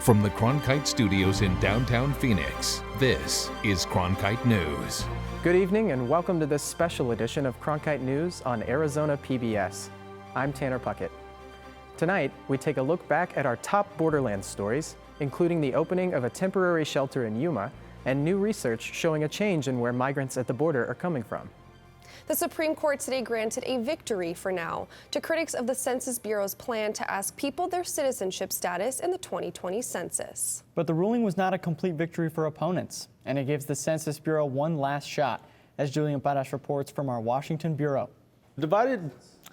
From the Cronkite studios in downtown Phoenix, this is Cronkite News. Good evening and welcome to this special edition of Cronkite News on Arizona PBS. I'm Tanner Puckett. Tonight, we take a look back at our top borderlands stories, including the opening of a temporary shelter in Yuma and new research showing a change in where migrants at the border are coming from. The Supreme Court today granted a victory for now to critics of the Census Bureau's plan to ask people their citizenship status in the 2020 census. But the ruling was not a complete victory for opponents, and it gives the Census Bureau one last shot, as Julian Paras reports from our Washington Bureau. The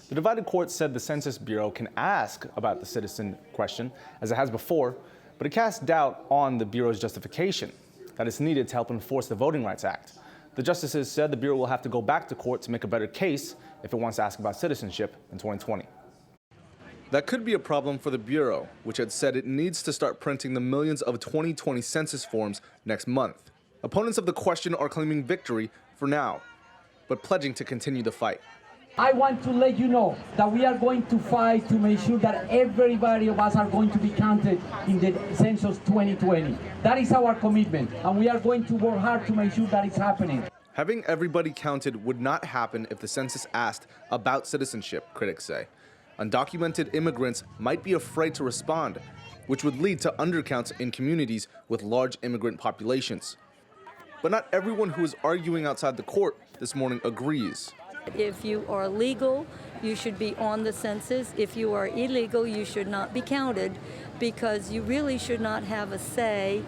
divided court said the Census Bureau can ask about the citizen question, as it has before, but it cast doubt on the Bureau's justification that it's needed to help enforce the Voting Rights Act. The justices said the Bureau will have to go back to court to make a better case if it wants to ask about citizenship in 2020. That could be a problem for the Bureau, which had said it needs to start printing the millions of 2020 census forms next month. Opponents of the question are claiming victory for now, but pledging to continue the fight. I want to let you know that we are going to fight to make sure that everybody of us are going to be counted in the Census 2020. That is our commitment, and we are going to work hard to make sure that it's happening. Having everybody counted would not happen if the census asked about citizenship, critics say. Undocumented immigrants might be afraid to respond, which would lead to undercounts in communities with large immigrant populations. But not everyone who is arguing outside the court this morning agrees. If you are legal, you should be on the census. If you are illegal, you should not be counted, because you really should not have a say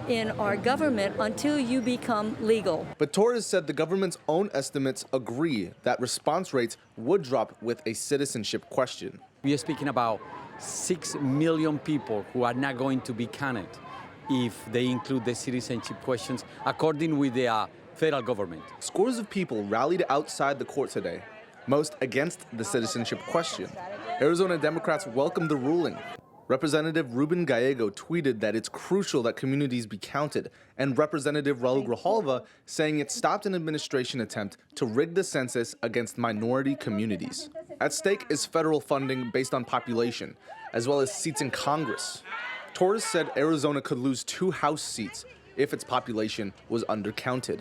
in our government until you become legal. But Torres said the government's own estimates agree that response rates would drop with a citizenship question. We are speaking about 6 million people who are not going to be counted if they include the citizenship questions, according with the federal government. Scores of people rallied outside the court today, most against the citizenship question. Arizona Democrats welcomed the ruling. Representative Ruben Gallego tweeted that it's crucial that communities be counted, and Representative Raul Grijalva saying it stopped an administration attempt to rig the census against minority communities. At stake is federal funding based on population, as well as seats in Congress. Torres said Arizona could lose 2 House seats if its population was undercounted.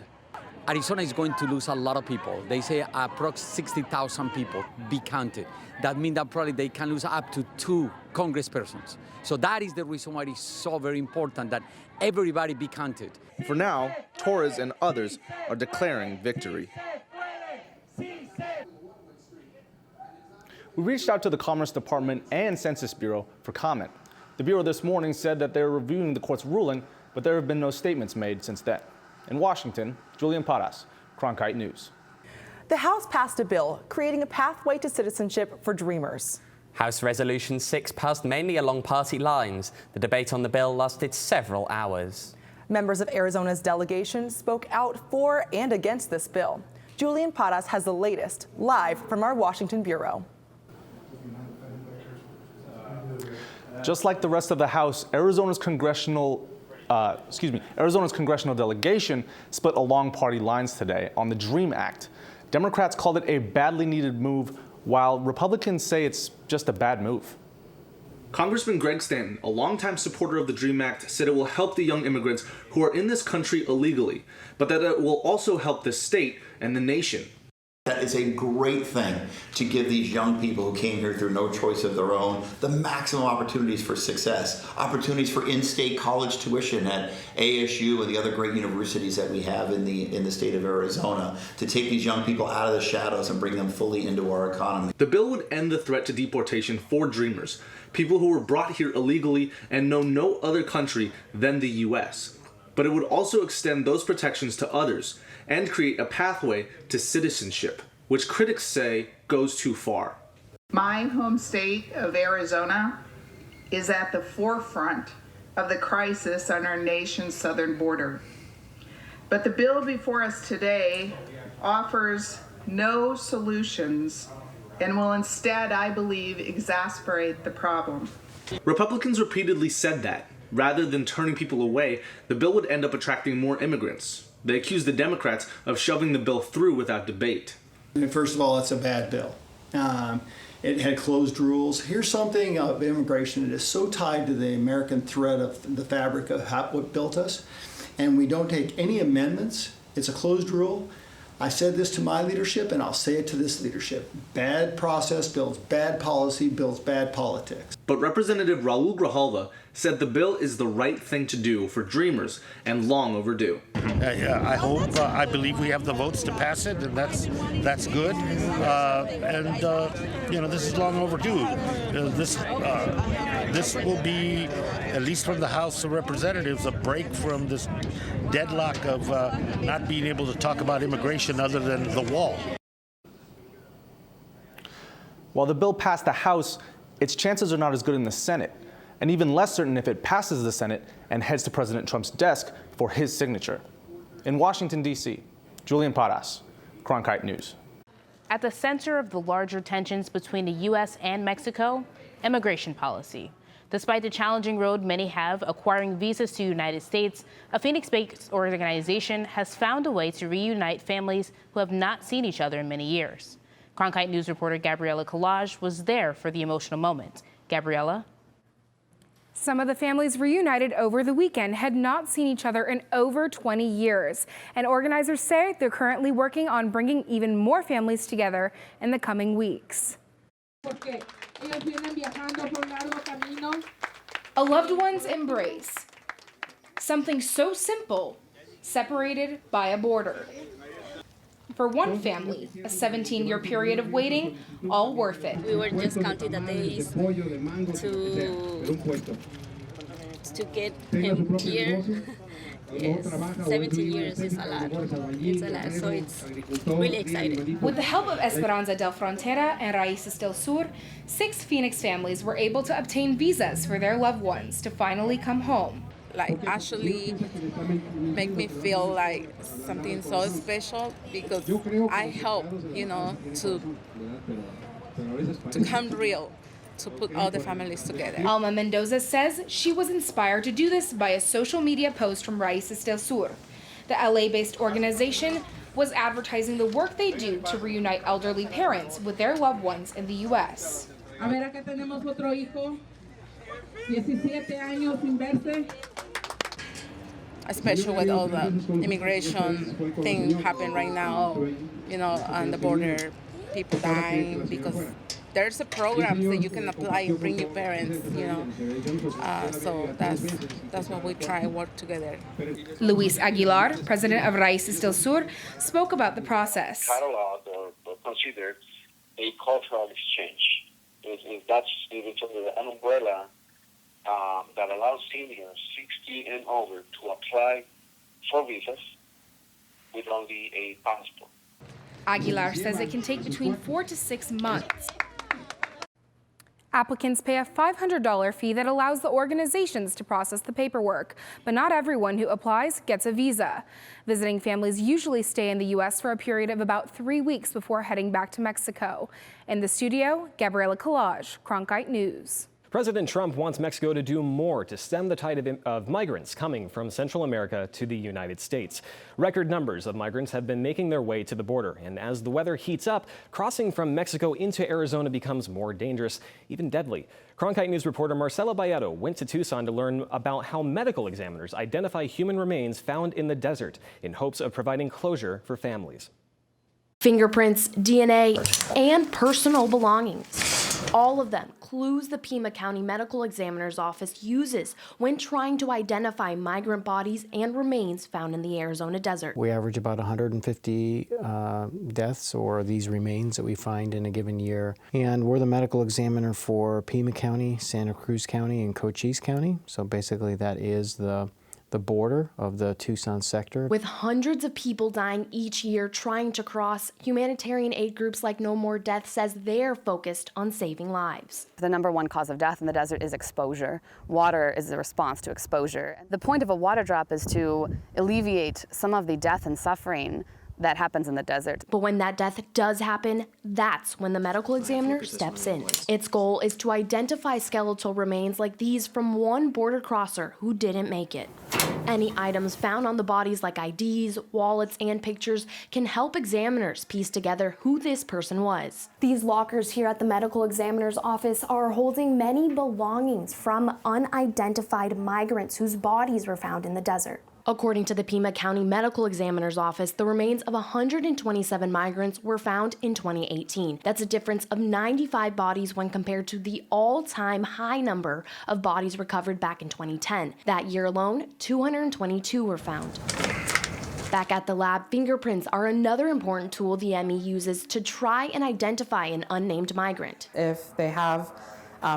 Arizona is going to lose a lot of people. They say approx 60,000 people be counted. That means that probably they can lose up to 2 congresspersons. So that is the reason why it is so very important that everybody be counted. For now, Torres and others are declaring victory. We reached out to the Commerce Department and Census Bureau for comment. The Bureau this morning said that they're reviewing the court's ruling, but there have been no statements made since then. In Washington, Julian Paras, Cronkite News. The House passed a bill creating a pathway to citizenship for Dreamers. House Resolution 6 passed mainly along party lines. The debate on the bill lasted several hours. Members of Arizona's delegation spoke out for and against this bill. Julian Paras has the latest, live from our Washington Bureau. Just like the rest of the House, Arizona's congressional delegation split along party lines today on the DREAM Act. Democrats called it a badly needed move, while Republicans say it's just a bad move. Congressman Greg Stanton, a longtime supporter of the DREAM Act, said it will help the young immigrants who are in this country illegally, but that it will also help the state and the nation. That is a great thing to give these young people who came here through no choice of their own the maximum opportunities for success, opportunities for in-state college tuition at ASU and the other great universities that we have in the state of Arizona, to take these young people out of the shadows and bring them fully into our economy. The bill would end the threat to deportation for Dreamers, people who were brought here illegally and know no other country than the U.S. But it would also extend those protections to others and create a pathway to citizenship, which critics say goes too far. My home state of Arizona is at the forefront of the crisis on our nation's southern border. But the bill before us today offers no solutions and will instead, I believe, exacerbate the problem. Republicans repeatedly said that, rather than turning people away, the bill would end up attracting more immigrants. They accused the Democrats of shoving the bill through without debate. And first of all, it's a bad bill. It had closed rules. Here's something of immigration that is so tied to the American thread of the fabric of what built us, and we don't take any amendments. It's a closed rule. I said this to my leadership, and I'll say it to this leadership. Bad process builds bad policy, builds bad politics. But Representative Raul Grijalva said the bill is the right thing to do for dreamers and long overdue. I hope, I believe we have the votes to pass it, and that's good. This is long overdue. This will be, at least from the House of Representatives, a break from this deadlock of not being able to talk about immigration other than the wall. While the bill passed the House, its chances are not as good in the Senate, and even less certain if it passes the Senate and heads to President Trump's desk for his signature. In Washington, D.C., Julian Paras, Cronkite News. At the center of the larger tensions between the U.S. and Mexico, immigration policy. Despite the challenging road many have acquiring visas to the United States, a Phoenix-based organization has found a way to reunite families who have not seen each other in many years. Cronkite News reporter Gabriela Collage was there for the emotional moment. Gabriela? Some of the families reunited over the weekend had not seen each other in over 20 years. And organizers say they're currently working on bringing even more families together in the coming weeks. A loved one's embrace. Something so simple, separated by a border. For one family, a 17-year period of waiting, all worth it. We were just counting the days to get him here. Yes, 17 years is a lot. It's a lot, so it's really exciting. With the help of Esperanza del Frontera and Raíces del Sur, 6 Phoenix families were able to obtain visas for their loved ones to finally come home. Like actually make me feel like something so special because I help, to come real, to put all the families together. Alma Mendoza says she was inspired to do this by a social media post from Raíces del Sur. The LA-based organization was advertising the work they do to reunite elderly parents with their loved ones in the U.S. A ver, acá tenemos otro hijo, 17 años sin verse. Especially with all the immigration thing happening right now, on the border, people dying because there's a program that you can apply and bring your parents, so that's what we try and work together. Luis Aguilar, president of Raíces del Sur, spoke about the process. Cataloged or considered a cultural exchange. That's even an umbrella that allows seniors 60 and over to apply for visas with only a passport. Aguilar says it can take between 4 to 6 months. Applicants pay a $500 fee that allows the organizations to process the paperwork, but not everyone who applies gets a visa. Visiting families usually stay in the U.S. for a period of about 3 weeks before heading back to Mexico. In the studio, Gabriela Collage, Cronkite News. President Trump wants Mexico to do more to stem the tide of migrants coming from Central America to the United States. Record numbers of migrants have been making their way to the border, and as the weather heats up, crossing from Mexico into Arizona becomes more dangerous, even deadly. Cronkite News reporter Marcela Bayeto went to Tucson to learn about how medical examiners identify human remains found in the desert in hopes of providing closure for families. Fingerprints, DNA, and personal belongings. All of them clues the Pima County Medical Examiner's Office uses when trying to identify migrant bodies and remains found in the Arizona desert. We average about 150 deaths or these remains that we find in a given year. And we're the medical examiner for Pima County, Santa Cruz County, and Cochise County. So basically that is the border of the Tucson sector. With hundreds of people dying each year trying to cross, humanitarian aid groups like No More Death says they're focused on saving lives. The #1 cause of death in the desert is exposure. Water is the response to exposure. The point of a water drop is to alleviate some of the death and suffering that happens in the desert. But when that death does happen, that's when the medical examiner steps in. Its goal is to identify skeletal remains like these from one border crosser who didn't make it. Any items found on the bodies like IDs, wallets, and pictures can help examiners piece together who this person was. These lockers here at the medical examiner's office are holding many belongings from unidentified migrants whose bodies were found in the desert. According to the Pima County Medical Examiner's Office, the remains of 127 migrants were found in 2018. That's a difference of 95 bodies when compared to the all-time high number of bodies recovered back in 2010. That year alone, 222 were found. Back at the lab, fingerprints are another important tool the ME uses to try and identify an unnamed migrant. If they have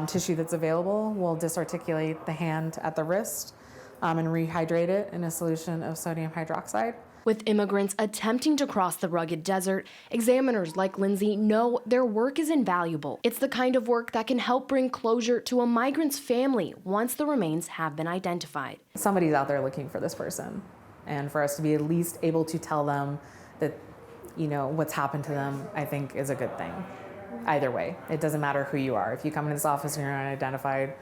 tissue that's available, we'll disarticulate the hand at the wrist and rehydrate it in a solution of sodium hydroxide. With immigrants attempting to cross the rugged desert, examiners like Lindsay know their work is invaluable. It's the kind of work that can help bring closure to a migrant's family once the remains have been identified. Somebody's out there looking for this person, and for us to be at least able to tell them that, what's happened to them, I think is a good thing. Either way, it doesn't matter who you are. If you come into this office and you're unidentified,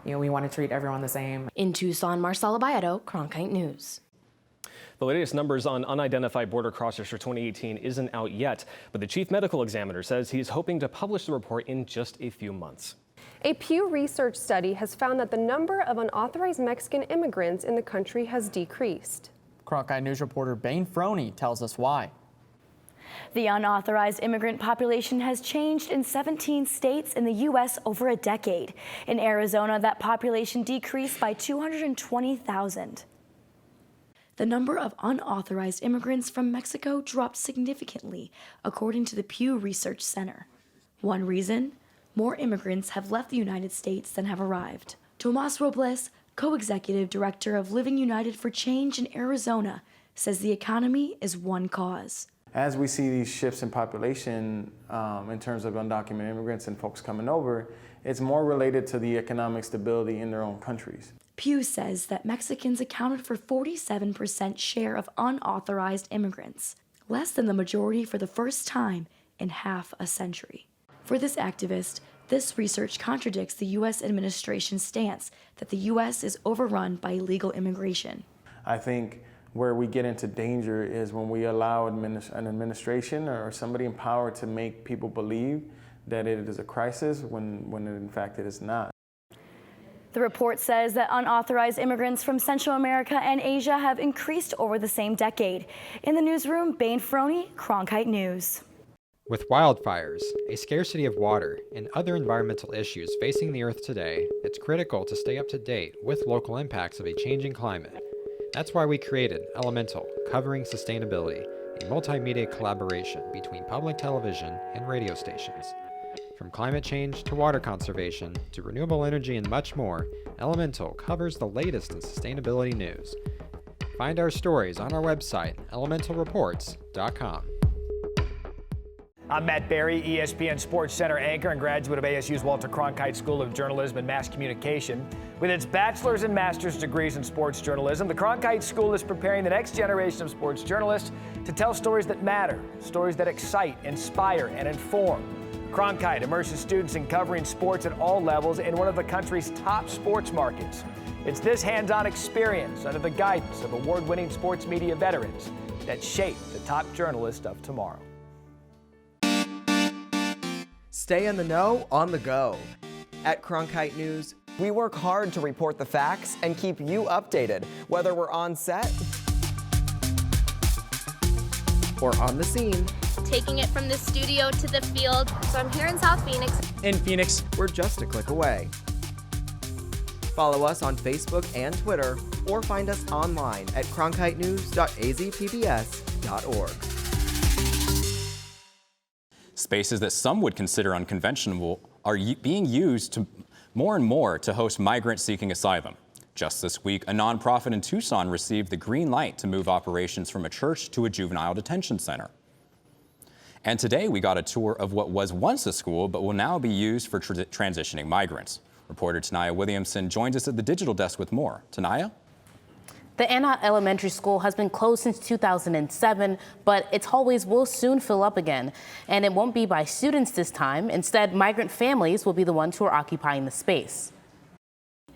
we want to treat everyone the same. In Tucson, Marcela Baedo, Cronkite News. The latest numbers on unidentified border crossers for 2018 isn't out yet, but the chief medical examiner says he's hoping to publish the report in just a few months. A Pew Research study has found that the number of unauthorized Mexican immigrants in the country has decreased. Cronkite News reporter Bane Froney tells us why. The unauthorized immigrant population has changed in 17 states in the U.S. over a decade. In Arizona, that population decreased by 220,000. The number of unauthorized immigrants from Mexico dropped significantly, according to the Pew Research Center. One reason? More immigrants have left the United States than have arrived. Tomas Robles, co-executive director of Living United for Change in Arizona, says the economy is one cause. As we see these shifts in population in terms of undocumented immigrants and folks coming over, it's more related to the economic stability in their own countries. Pew says that Mexicans accounted for 47% share of unauthorized immigrants, less than the majority for the first time in half a century. For this activist, this research contradicts the U.S. administration's stance that the U.S. is overrun by illegal immigration. I think where we get into danger is when we allow an administration or somebody in power to make people believe that it is a crisis when in fact it is not. The report says that unauthorized immigrants from Central America and Asia have increased over the same decade. In the newsroom, Bane Froney, Cronkite News. With wildfires, a scarcity of water, and other environmental issues facing the Earth today, it's critical to stay up to date with local impacts of a changing climate. That's why we created Elemental, Covering Sustainability, a multimedia collaboration between public television and radio stations. From climate change to water conservation to renewable energy and much more, Elemental covers the latest in sustainability news. Find our stories on our website, elementalreports.com. I'm Matt Berry, ESPN Sports Center anchor and graduate of ASU's Walter Cronkite School of Journalism and Mass Communication. With its bachelor's and master's degrees in sports journalism, the Cronkite School is preparing the next generation of sports journalists to tell stories that matter, stories that excite, inspire, and inform. Cronkite immerses students in covering sports at all levels in one of the country's top sports markets. It's this hands-on experience under the guidance of award-winning sports media veterans that shape the top journalists of tomorrow. Stay in the know on the go. At Cronkite News, we work hard to report the facts and keep you updated, whether we're on set or on the scene. Taking it from the studio to the field. So I'm here in South Phoenix. In Phoenix, we're just a click away. Follow us on Facebook and Twitter, or find us online at cronkitenews.azpbs.org. Spaces that some would consider unconventional are being used more and more to host migrants seeking asylum. Just this week, a nonprofit in Tucson received the green light to move operations from a church to a juvenile detention center. And today we got a tour of what was once a school but will now be used for transitioning migrants. Reporter Tanaya Williamson joins us at the digital desk with more. Tanaya? The Anna Elementary School has been closed since 2007, but its hallways will soon fill up again. And it won't be by students this time. Instead, migrant families will be the ones who are occupying the space.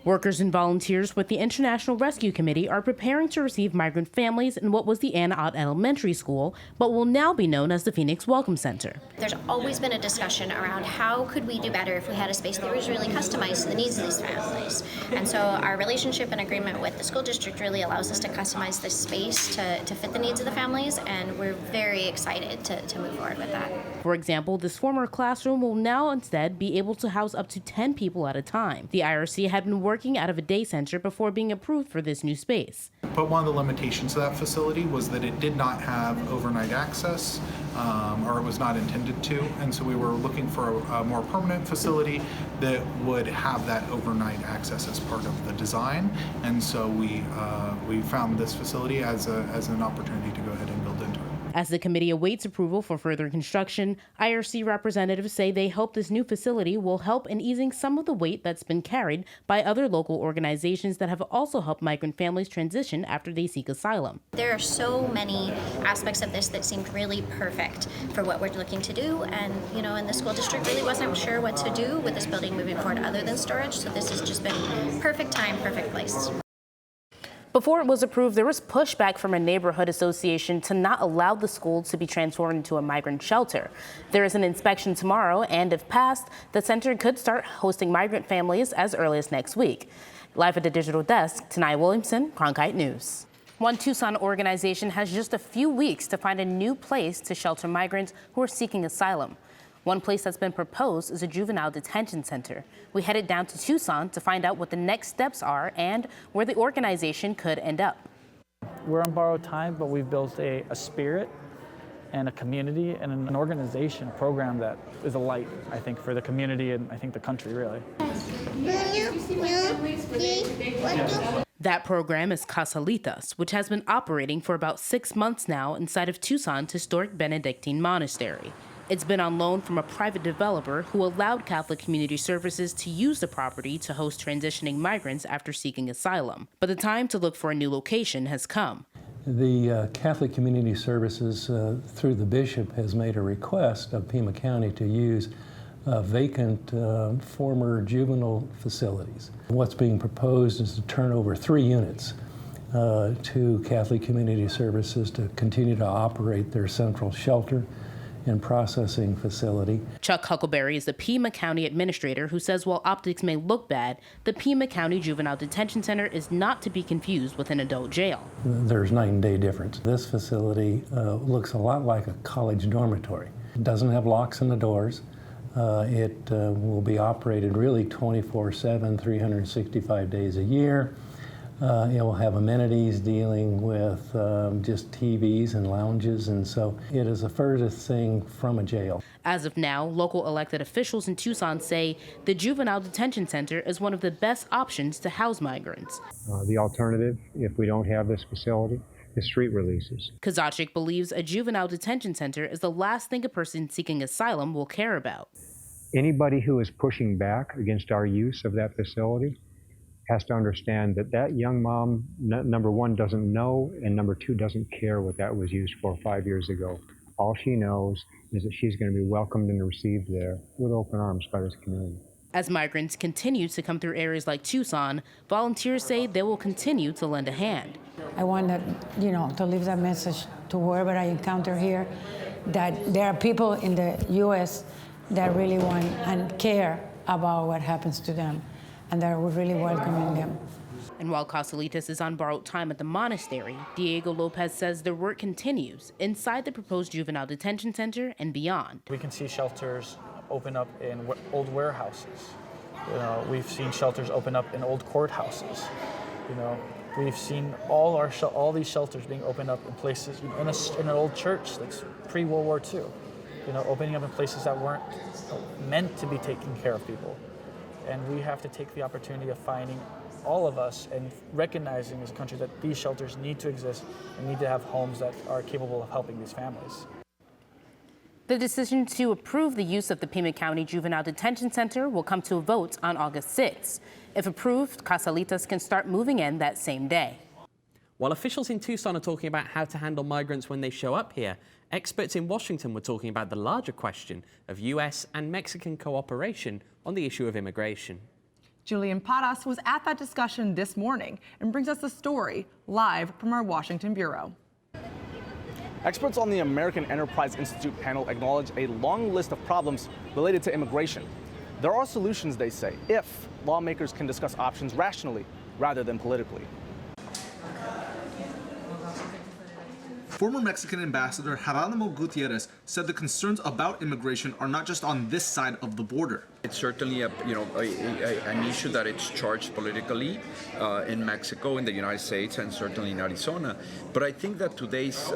Workers and volunteers with the International Rescue Committee are preparing to receive migrant families in what was the Anna Ott Elementary School, but will now be known as the Phoenix Welcome Center. There's always been a discussion around how could we do better if we had a space that was really customized to the needs of these families. And so our relationship and agreement with the school district really allows us to customize this space to fit the needs of the families, and we're very excited to move forward with that. For example, this former classroom will now instead be able to house up to 10 people at a time. The IRC had been working out of a day center before being approved for this new space. But one of the limitations of that facility was that it did not have overnight access, or it was not intended to, and so we were looking for a more permanent facility that would have that overnight access as part of the design, and so we found this facility as an opportunity to go ahead and build into it. As the committee awaits approval for further construction, IRC representatives say they hope this new facility will help in easing some of the weight that's been carried by other local organizations that have also helped migrant families transition after they seek asylum. There are so many aspects of this that seemed really perfect for what we're looking to do, and and the school district really wasn't sure what to do with this building moving forward other than storage, so this has just been perfect time, perfect place. Before it was approved, there was pushback from a neighborhood association to not allow the school to be transformed into a migrant shelter. There is an inspection tomorrow, and if passed, the center could start hosting migrant families as early as next week. Live at the digital desk, Tanai Williamson, Cronkite News. One Tucson organization has just a few weeks to find a new place to shelter migrants who are seeking asylum. One place that's been proposed is a juvenile detention center. We headed down to Tucson to find out what the next steps are and where the organization could end up. We're on borrowed time, but we've built a spirit and a community and an organization, a program that is a light, I think, for the community and I think the country, really. That program is Casalitas, which has been operating for about 6 months now inside of Tucson's historic Benedictine monastery. It's been on loan from a private developer who allowed Catholic Community Services to use the property to host transitioning migrants after seeking asylum. But the time to look for a new location has come. The Catholic Community Services, through the bishop, has made a request of Pima County to use vacant former juvenile facilities. What's being proposed is to turn over 3 units to Catholic Community Services to continue to operate their central shelter and processing facility. Chuck Huckleberry is the Pima County administrator who says while optics may look bad, the Pima County Juvenile Detention Center is not to be confused with an adult jail. There's night and day difference. This facility looks a lot like a college dormitory. It doesn't have locks on the doors. It will be operated really 24/7, 365 days a year. It will have amenities dealing with just TVs and lounges, and so it is the furthest thing from a jail. As of now, local elected officials in Tucson say the Juvenile Detention Center is one of the best options to house migrants. The alternative, if we don't have this facility, is street releases. Kazachik believes a juvenile detention center is the last thing a person seeking asylum will care about. Anybody who is pushing back against our use of that facility has to understand that that young mom, number one, doesn't know, and number two, doesn't care what that was used for 5 years ago. All she knows is that she's going to be welcomed and received there with open arms by this community. As migrants continue to come through areas like Tucson, volunteers say they will continue to lend a hand. I want to leave that message to whoever I encounter here, that there are people in the U.S. that really want and care about what happens to them, and that we're really welcoming them. And while Casalitas is on borrowed time at the monastery, Diego Lopez says their work continues inside the proposed juvenile detention center and beyond. We can see shelters open up in old warehouses. We've seen shelters open up in old courthouses. We've seen all these shelters being opened up in places in an old church, like pre-World War II. Opening up in places that weren't meant to be taking care of people. And we have to take the opportunity of finding all of us and recognizing as a country that these shelters need to exist and need to have homes that are capable of helping these families. The decision to approve the use of the Pima County Juvenile Detention Center will come to a vote on August 6th. If approved, Casalitas can start moving in that same day. While officials in Tucson are talking about how to handle migrants when they show up here, experts in Washington were talking about the larger question of U.S. and Mexican cooperation on the issue of immigration. Julian Paras was at that discussion this morning and brings us the story live from our Washington bureau. Experts on the American Enterprise Institute panel acknowledge a long list of problems related to immigration. There are solutions, they say, if lawmakers can discuss options rationally rather than politically. Former Mexican Ambassador Geronimo Gutierrez said the concerns about immigration are not just on this side of the border. It's certainly an issue that it's charged politically in Mexico, in the United States, and certainly in Arizona. But I think that today's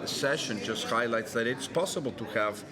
session just highlights that it's possible to have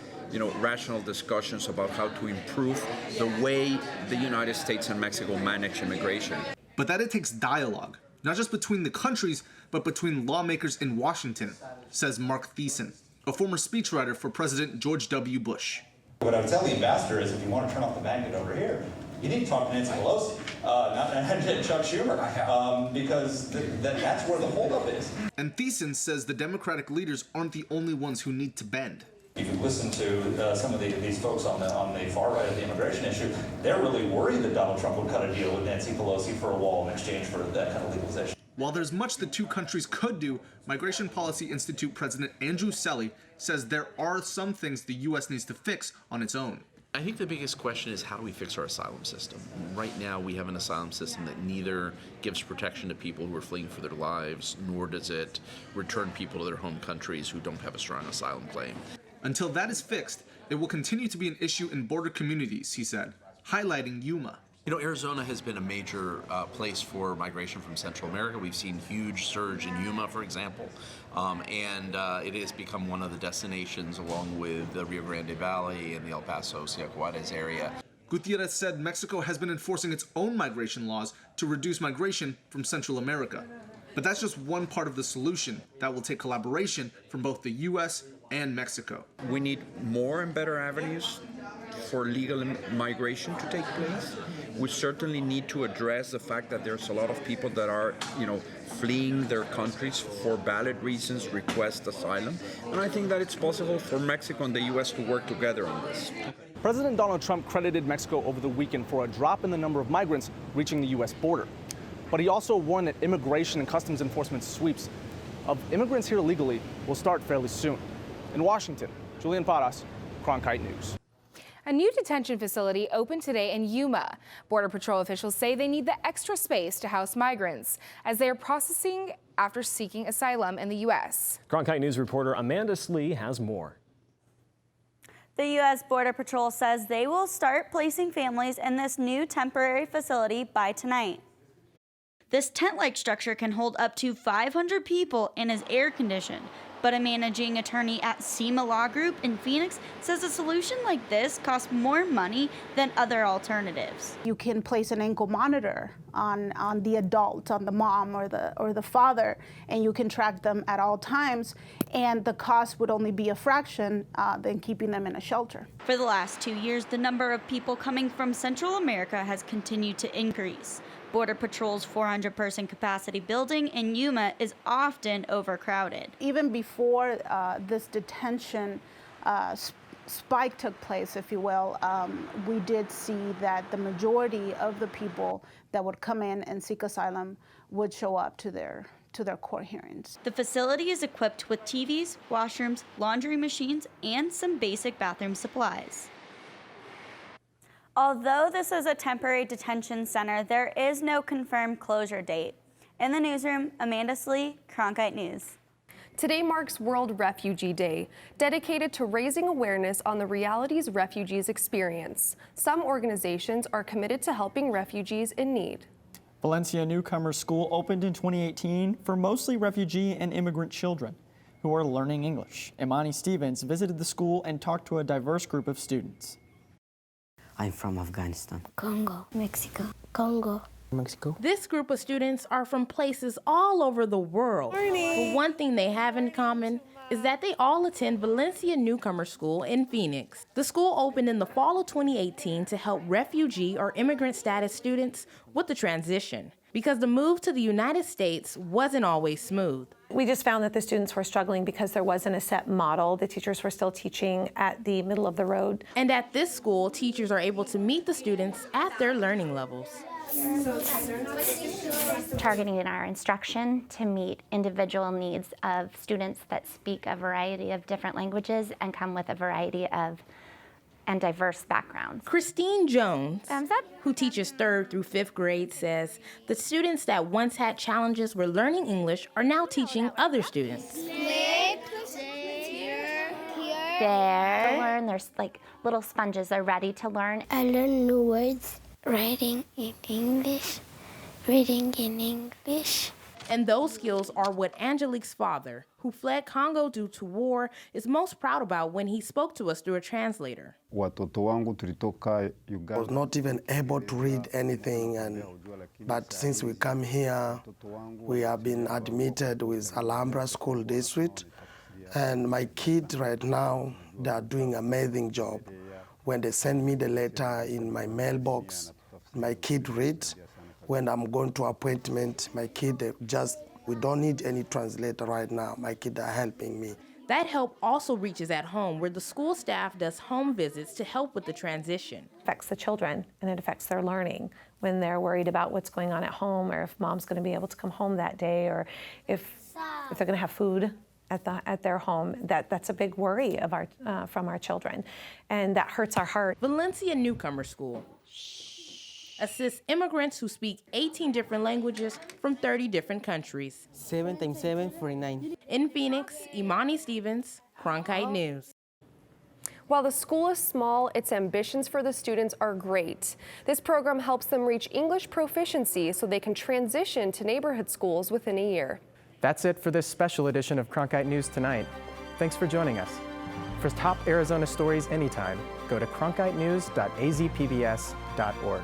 rational discussions about how to improve the way the United States and Mexico manage immigration. But that it takes dialogue, not just between the countries, but between lawmakers in Washington, says Mark Thiessen, a former speechwriter for President George W. Bush. What I would tell the ambassador is if you want to turn off the magnet over here, you need to talk to Nancy Pelosi, not Chuck Schumer, because that's where the holdup is. And Thiessen says the Democratic leaders aren't the only ones who need to bend. If you listen to some of these folks on the far right of the immigration issue, they're really worried that Donald Trump would cut a deal with Nancy Pelosi for a wall in exchange for that kind of legalization. While there's much the two countries could do, Migration Policy Institute President Andrew Selly says there are some things the U.S. needs to fix on its own. I think the biggest question is how do we fix our asylum system? Right now we have an asylum system that neither gives protection to people who are fleeing for their lives, nor does it return people to their home countries who don't have a strong asylum claim. Until that is fixed, it will continue to be an issue in border communities, he said, highlighting Yuma. Arizona has been a major place for migration from Central America. We've seen huge surge in Yuma, for example, and it has become one of the destinations along with the Rio Grande Valley and the El Paso, Ciudad Juarez area. Gutierrez said Mexico has been enforcing its own migration laws to reduce migration from Central America. But that's just one part of the solution that will take collaboration from both the U.S. and Mexico. We need more and better avenues for legal migration to take place. We certainly need to address the fact that there's a lot of people that are, fleeing their countries for valid reasons, request asylum. And I think that it's possible for Mexico and the U.S. to work together on this. President Donald Trump credited Mexico over the weekend for a drop in the number of migrants reaching the U.S. border. But he also warned that immigration and customs enforcement sweeps of immigrants here illegally will start fairly soon. In Washington, Julian Paras, Cronkite News. A new detention facility opened today in Yuma. Border Patrol officials say they need the extra space to house migrants as they are processing after seeking asylum in the U.S. Cronkite News reporter Amanda Slee has more. The U.S. Border Patrol says they will start placing families in this new temporary facility by tonight. This tent-like structure can hold up to 500 people and is air-conditioned. But a managing attorney at SEMA Law Group in Phoenix says a solution like this costs more money than other alternatives. You can place an ankle monitor on the adult, on the mom or the father, and you can track them at all times, and the cost would only be a fraction than keeping them in a shelter. For the last 2 years, the number of people coming from Central America has continued to increase. Border Patrol's 400-person capacity building in Yuma is often overcrowded. Even before this detention spike took place, if you will, we did see that the majority of the people that would come in and seek asylum would show up to their court hearings. The facility is equipped with TVs, washrooms, laundry machines, and some basic bathroom supplies. Although this is a temporary detention center, there is no confirmed closure date. In the newsroom, Amanda Slee, Cronkite News. Today marks World Refugee Day, dedicated to raising awareness on the realities refugees experience. Some organizations are committed to helping refugees in need. Valencia Newcomer School opened in 2018 for mostly refugee and immigrant children who are learning English. Imani Stevens visited the school and talked to a diverse group of students. I'm from Afghanistan. Congo, Mexico, Congo. Mexico. This group of students are from places all over the world. But one thing they have in common is that they all attend Valencia Newcomer School in Phoenix. The school opened in the fall of 2018 to help refugee or immigrant status students with the transition, because the move to the United States wasn't always smooth. We just found that the students were struggling because there wasn't a set model. The teachers were still teaching at the middle of the road. And at this school, teachers are able to meet the students at their learning levels. Targeting our instruction to meet individual needs of students that speak a variety of different languages and come with a variety of and diverse backgrounds. Christine Jones, who teaches 3rd through 5th grade, says the students that once had challenges with learning English are now teaching other students. There. To learn, there's like little sponges, they're ready to learn. I learn new words, writing in English, reading in English. And those skills are what Angelique's father, who fled Congo due to war, is most proud about when he spoke to us through a translator. I was not even able to read anything, but since we come here, we have been admitted with Alhambra School District, and my kids right now, they are doing an amazing job. When they send me the letter in my mailbox, my kid reads. When I'm going to appointment, my kid we don't need any translator right now. My kids are helping me. That help also reaches at home, where the school staff does home visits to help with the transition. It affects the children, and it affects their learning when they're worried about what's going on at home, or if mom's going to be able to come home that day, or if they're going to have food at their home. That's a big worry of from our children, and that hurts our heart. Valencia Newcomer School assists immigrants who speak 18 different languages from 30 different countries. 7 times 7, 49. In Phoenix, Imani Stevens, Cronkite News. While the school is small, its ambitions for the students are great. This program helps them reach English proficiency so they can transition to neighborhood schools within a year. That's it for this special edition of Cronkite News Tonight. Thanks for joining us. For top Arizona stories anytime, go to cronkitenews.azpbs.org.